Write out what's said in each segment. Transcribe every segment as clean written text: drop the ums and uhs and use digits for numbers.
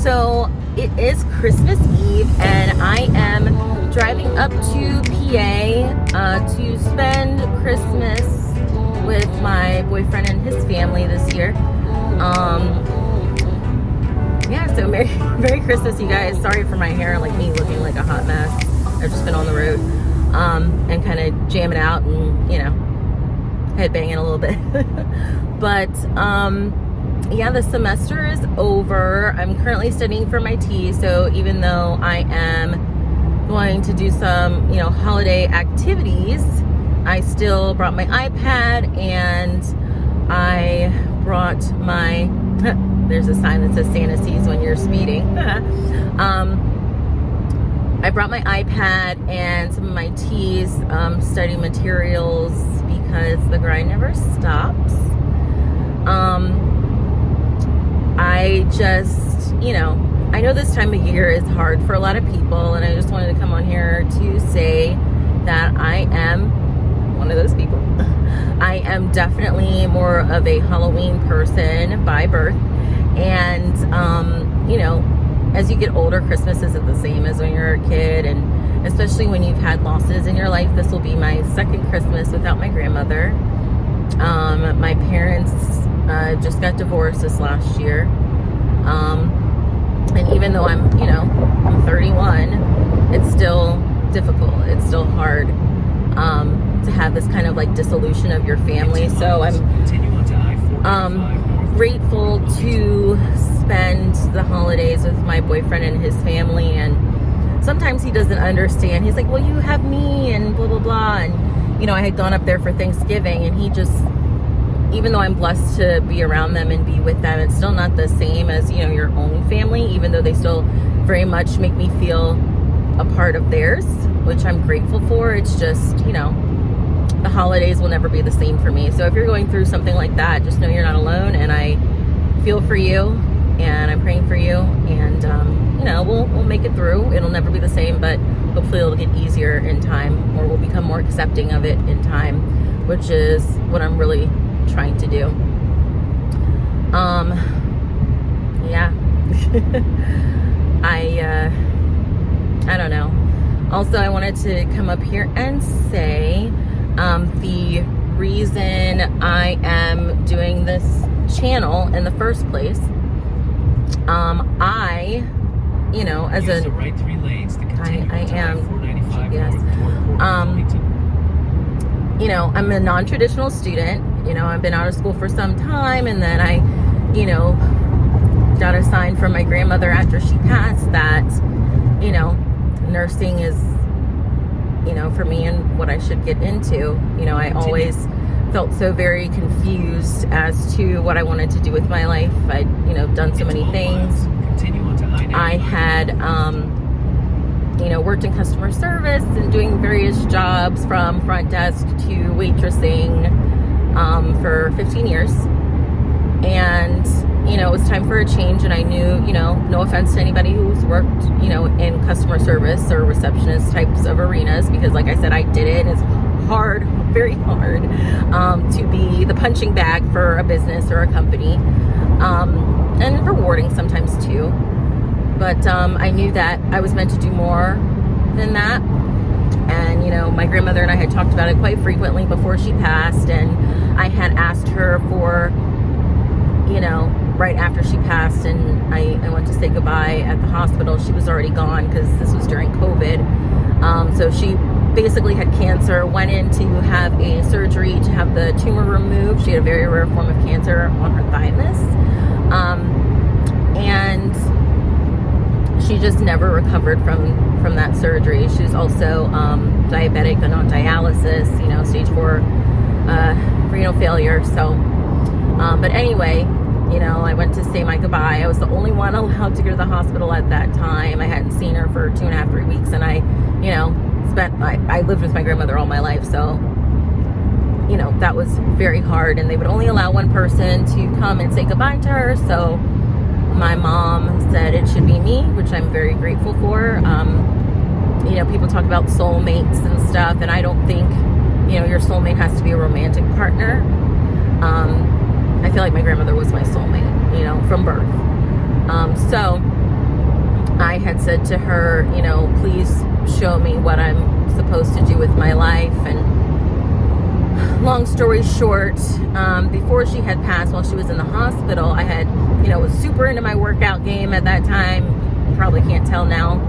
So it is Christmas Eve and I am driving up to PA to spend Christmas with my boyfriend and his family this year. Yeah, so Merry Christmas, you guys. Sorry for my hair, like me looking like a hot mess. I've just been on the road and kind of jamming out and, you know, headbanging a little bit. But yeah, the semester is over. I'm currently studying for my T, so even though I am going to do some, you know, holiday activities, I still brought my iPad and I brought my there's a sign that says Santa sees when you're speeding. I brought my iPad and some of my T's study materials because the grind never stops. I just, you know, I know this time of year is hard for a lot of people, and I just wanted to come on here to say that I am one of those people. I am definitely more of a Halloween person by birth, and you know, as you get older, Christmas isn't the same as when you're a kid, and especially when you've had losses in your life. This will be my second Christmas without my grandmother. My parents just got divorced this last year, and even though I'm 31, it's still difficult. It's still hard to have this kind of like dissolution of your family. So I'm grateful to spend the holidays with my boyfriend and his family, and sometimes he doesn't understand. He's like, well, you have me and blah blah blah, and you know, I had gone up there for Thanksgiving, and he just, even though I'm blessed to be around them and be with them, it's still not the same as, you know, your own family, even though they still very much make me feel a part of theirs, which I'm grateful for. It's just, you know, the holidays will never be the same for me. So if you're going through something like that, just know you're not alone, and I feel for you and I'm praying for you, and you know, we'll make it through. It'll never be the same, but hopefully it'll get easier in time, or we'll become more accepting of it in time, which is what I'm really trying to do. Yeah. I don't know. Also, I wanted to come up here and say the reason I am doing this channel in the first place, I, you know, as a, I am, yes, you know, I'm a non-traditional student. You know, I've been out of school for some time, and then I, you know, got a sign from my grandmother after she passed that, you know, nursing is, you know, for me and what I should get into. You know, I always felt so very confused as to what I wanted to do with my life. I'd, you know, done so many things. I had, you know, worked in customer service and doing various jobs from front desk to waitressing for 15 years. And, you know, it was time for a change, and I knew, you know, no offense to anybody who's worked, you know, in customer service or receptionist types of arenas, because like I said, I did it, and it's hard, very hard, to be the punching bag for a business or a company, and rewarding sometimes too. But I knew that I was meant to do more than that. And, you know, my grandmother and I had talked about it quite frequently before she passed, and I had asked her for, you know, right after she passed, and I went to say goodbye at the hospital. She was already gone because this was during COVID. So she basically had cancer, went in to have a surgery to have the tumor removed. She had a very rare form of cancer on her thymus. And she just never recovered from that surgery. She was also diabetic and on dialysis, you know, stage 4 renal failure. So, but anyway, you know, I went to say my goodbye. I was the only one allowed to go to the hospital at that time. I hadn't seen her for 2.5, 3 weeks, and I, you know, I lived with my grandmother all my life, so, you know, that was very hard, and they would only allow one person to come and say goodbye to her. So my mom said it should be me, which I'm very grateful for. You know, people talk about soulmates and stuff, and I don't think, you know, your soulmate has to be a romantic partner. I feel like my grandmother was my soulmate, you know, from birth. So I had said to her, you know, please show me what I'm supposed to do with my life. And long story short, before she had passed, while she was in the hospital, I had, you know, was super into my workout game at that time. You probably can't tell now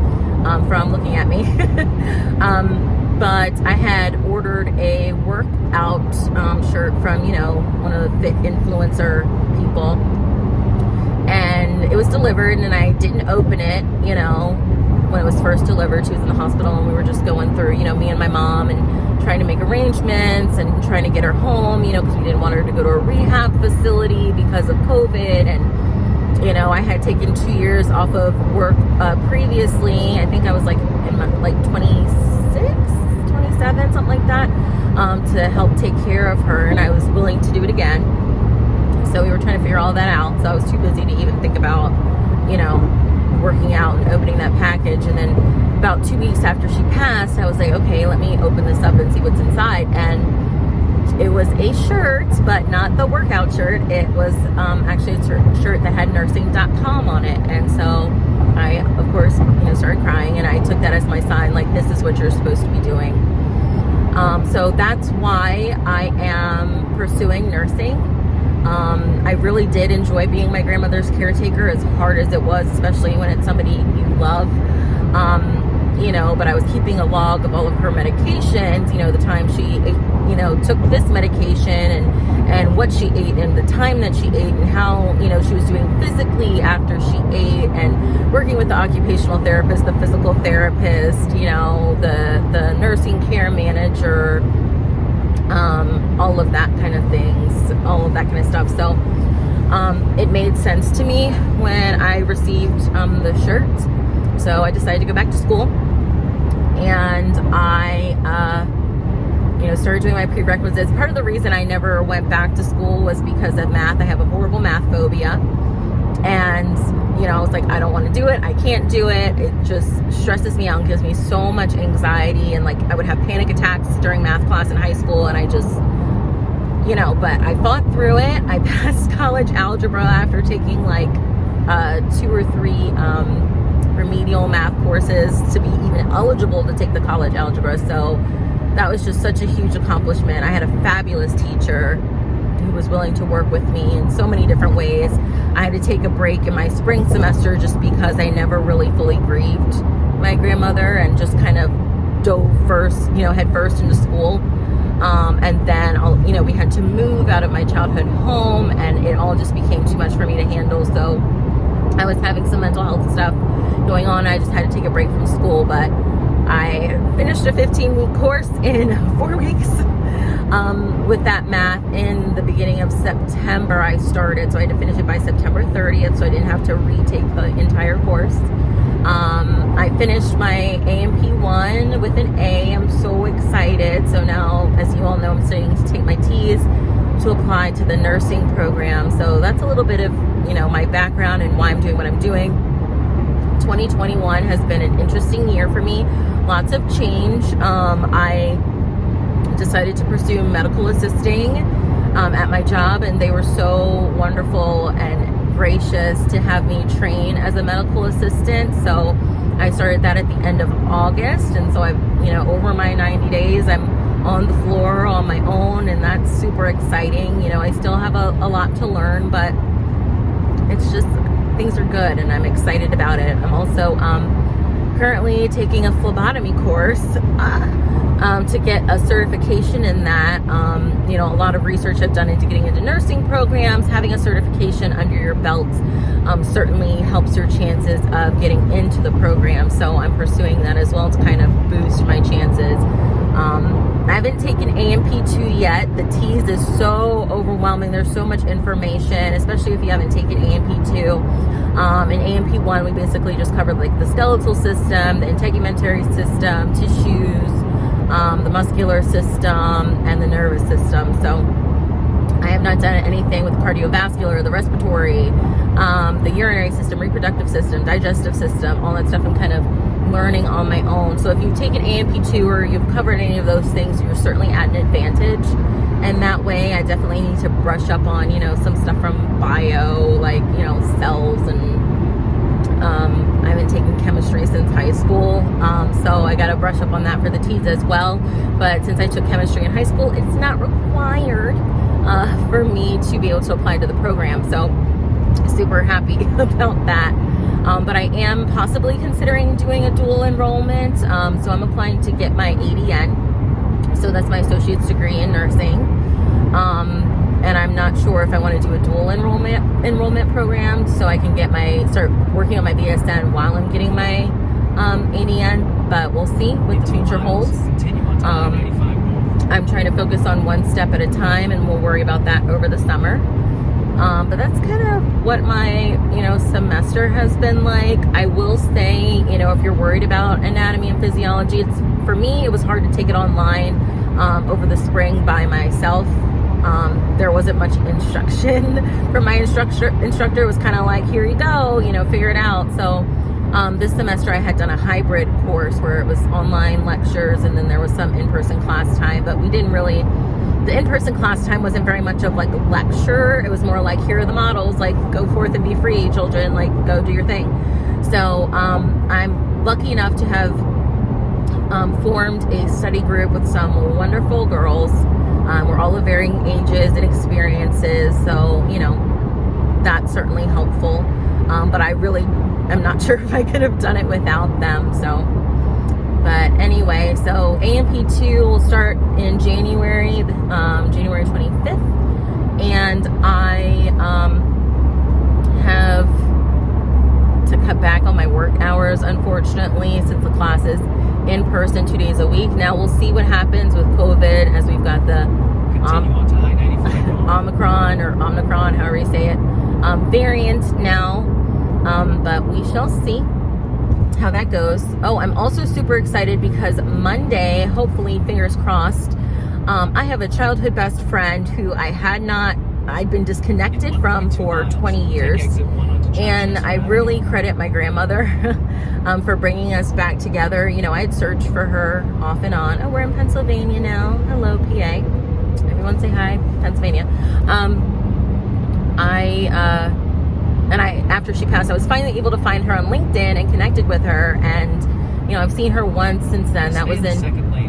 from looking at me. But I had ordered a workout shirt from, you know, one of the fit influencer people. And it was delivered, and I didn't open it, you know, when it was first delivered. She was in the hospital, and we were just going through, you know, me and my mom, and trying to make arrangements and trying to get her home, you know, because we didn't want her to go to a rehab facility because of COVID. And, you know, I had taken 2 years off of work previously. I think I was like in my, like 27, something like that, to help take care of her, and I was willing to do it again. So we were trying to figure all that out. So I was too busy to even think about, you know, working out and opening that package. And then about 2 weeks after she passed, I was like, okay, let me open this up and see what's inside. And it was a shirt, but not the workout shirt. It was actually a shirt that had nursing.com on it. And so I, of course, you know, started crying, and I took that as my sign, like, this is what you're supposed to be doing. So that's why I am pursuing nursing. I really did enjoy being my grandmother's caretaker, as hard as it was, especially when it's somebody you love. You know, but I was keeping a log of all of her medications, you know, the time she, you know, took this medication, and what she ate, and the time that she ate, and how, you know, she was doing physically after she ate, and working with the occupational therapist, the physical therapist, you know, the nursing care manager, all of that kind of things, all of that kind of stuff. So it made sense to me when I received the shirt. So I decided to go back to school, and I you know, started doing my prerequisites. Part of the reason I never went back to school was because of math. I have a horrible math phobia, and, you know, I was like, I don't want to do it. I can't do it. It just stresses me out and gives me so much anxiety, and like I would have panic attacks during math class in high school, and I just, you know, but I fought through it. I passed college algebra after taking like 2 or 3 remedial math courses to be even eligible to take the college algebra. So that was just such a huge accomplishment. I had a fabulous teacher who was willing to work with me in so many different ways. I had to take a break in my spring semester just because I never really fully grieved my grandmother, and just kind of dove first, you know, head first into school. And then, you know, we had to move out of my childhood home, and it all just became too much for me to handle. So I was having some mental health stuff going on. I just had to take a break from school, but I finished a 15-week course in 4 weeks with that math. In the beginning of September I started, so I had to finish it by September 30th, so I didn't have to retake the entire course. I finished my AMP1 with an A. I'm so excited. So now, as you all know, I'm starting to take my T's to apply to the nursing program. So that's a little bit of, you know, my background and why I'm doing what I'm doing. 2021 has been an interesting year for me. Lots of change. I decided to pursue medical assisting at my job, and they were so wonderful and gracious to have me train as a medical assistant. So I started that at the end of August, and so I've, you know, over my 90 days, I'm on the floor on my own, and that's super exciting. You know, I still have a lot to learn, but it's just, things are good, and I'm excited about it. I'm also currently taking a phlebotomy course to get a certification in that. You know, a lot of research I've done into getting into nursing programs. Having a certification under your belt certainly helps your chances of getting into the program. So I'm pursuing that as well to kind of boost my chances. I haven't taken AMP2 yet. The T's is so overwhelming. There's so much information, especially if you haven't taken AMP2. In AMP1, we basically just covered like the skeletal system, the integumentary system, tissues, the muscular system, and the nervous system. So I have not done anything with the cardiovascular, the respiratory, the urinary system, reproductive system, digestive system, all that stuff. I'm kind of learning on my own. So if you've taken AMP2 or you've covered any of those things, you're certainly at an advantage. And that way, I definitely need to brush up on, you know, some stuff from bio, like, you know, cells, and I haven't taken chemistry since high school, so I got to brush up on that for the T's as well. But since I took chemistry in high school, it's not required for me to be able to apply to the program. So super happy about that. But I am possibly considering doing a dual enrollment. So I'm applying to get my ADN. So that's my associate's degree in nursing. And I'm not sure if I want to do a dual enrollment program so I can start working on my BSN while I'm getting my ADN. But we'll see what the future holds. I'm trying to focus on one step at a time, and we'll worry about that over the summer. But that's kind of what my, semester has been like. I will say, if you're worried about anatomy and physiology, for me, it was hard to take it online over the spring by myself. There wasn't much instruction from my instructor. It was kind of like, here you go, figure it out. So this semester I had done a hybrid course where it was online lectures and then there was some in-person class time, but the in-person class time wasn't very much of like a lecture. It was more like, here are the models, like go forth and be free, children, like go do your thing. So I'm lucky enough to have formed a study group with some wonderful girls. We're all of varying ages and experiences, so that's certainly helpful. But I really am not sure if I could have done it without them. So, but anyway, so AMP2 will start in January 25th, and I have to cut back on my work hours, unfortunately, since the class is in person 2 days a week. Now we'll see what happens with COVID as we've got the Omicron, however you say it, variant now. But we shall see how that goes. Oh, I'm also super excited because Monday, hopefully, fingers crossed, I have a childhood best friend who I'd been disconnected from for 20 years. And I really credit my grandmother for bringing us back together. I had searched for her off and on. Oh, we're in Pennsylvania now. Hello, PA. Everyone say hi, Pennsylvania. After she passed, I was finally able to find her on LinkedIn and connected with her. And, I've seen her once since then. That was in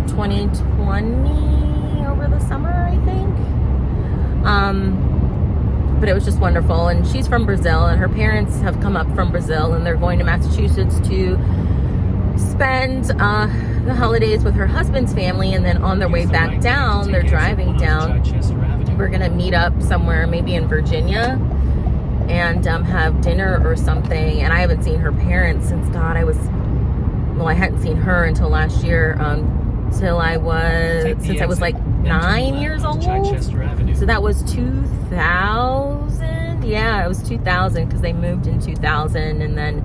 2020 over the summer, I think. But it was just wonderful. And she's from Brazil, and her parents have come up from Brazil, and they're going to Massachusetts to spend the holidays with her husband's family. And then on their way back down, they're driving down. We're going to meet up somewhere, maybe in Virginia, and have dinner or something. And I haven't seen her parents since, I hadn't seen her until last year, since I was like 9 years old. So that was 2000. Yeah, it was 2000 because they moved in 2000, and then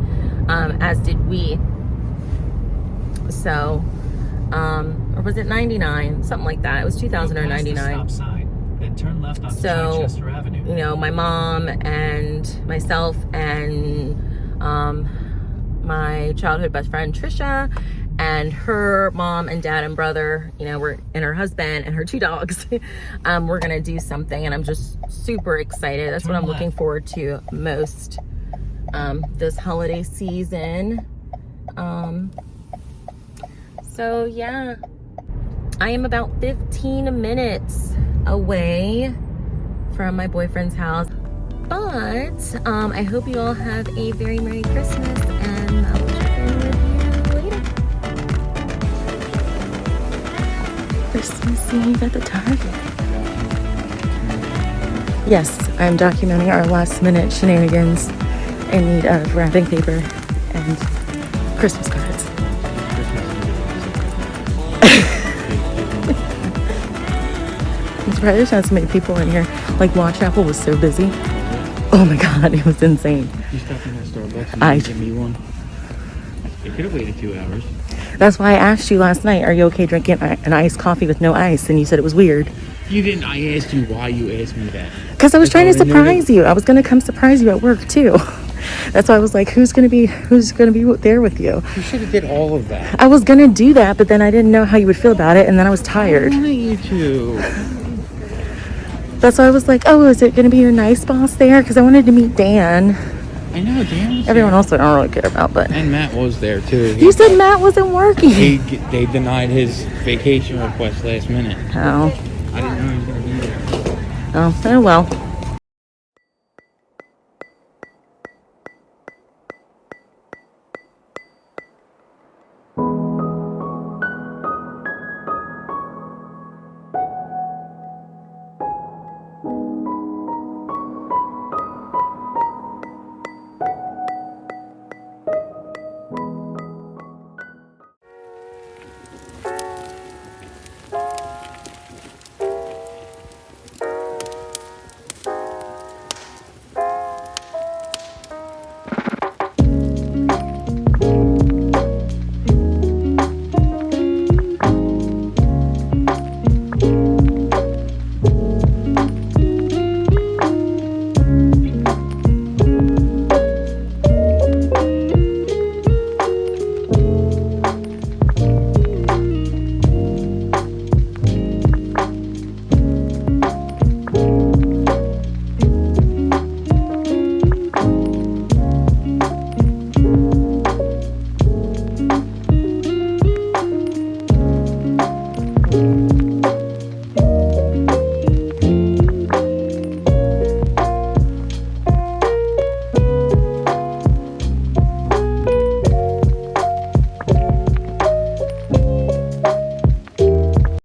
as did we. So, or was it 99? Something like that. It was 2000 or 99. So, my mom and myself and my childhood best friend Trisha and her mom and dad and brother, and her husband and her 2 dogs, we're gonna do something, and I'm just super excited. That's what I'm looking forward to most this holiday season. So yeah, I am about 15 minutes away from my boyfriend's house, but I hope you all have a very Merry Christmas, and I'll check in with you later. Christmas Eve at the Target. Yes, I'm documenting our last minute shenanigans in need of wrapping paper and Christmas cards. I'm surprised there's not so many people in here. Like, Watch Apple was so busy. Oh my god, it was insane. You stopped in that Starbucks and give me one. It could have waited 2 hours. That's why I asked you last night, are you okay drinking an iced coffee with no ice? And you said it was weird. You didn't. I asked you why you asked me that. Because I was trying to surprise you. I was going to come surprise you at work too. That's why I was like, who's going to be there with you? You should have did all of that. I was going to do that, but then I didn't know how you would feel about it, and then I was tired. I wanted you to. That's why I was like, oh, is it going to be your nice boss there? Because I wanted to meet Dan. I know, Dan. Everyone else I don't really care about, but And Matt was there too. you said Matt wasn't working. They denied his vacation request last minute. Oh. I didn't know he was gonna be there. Oh well.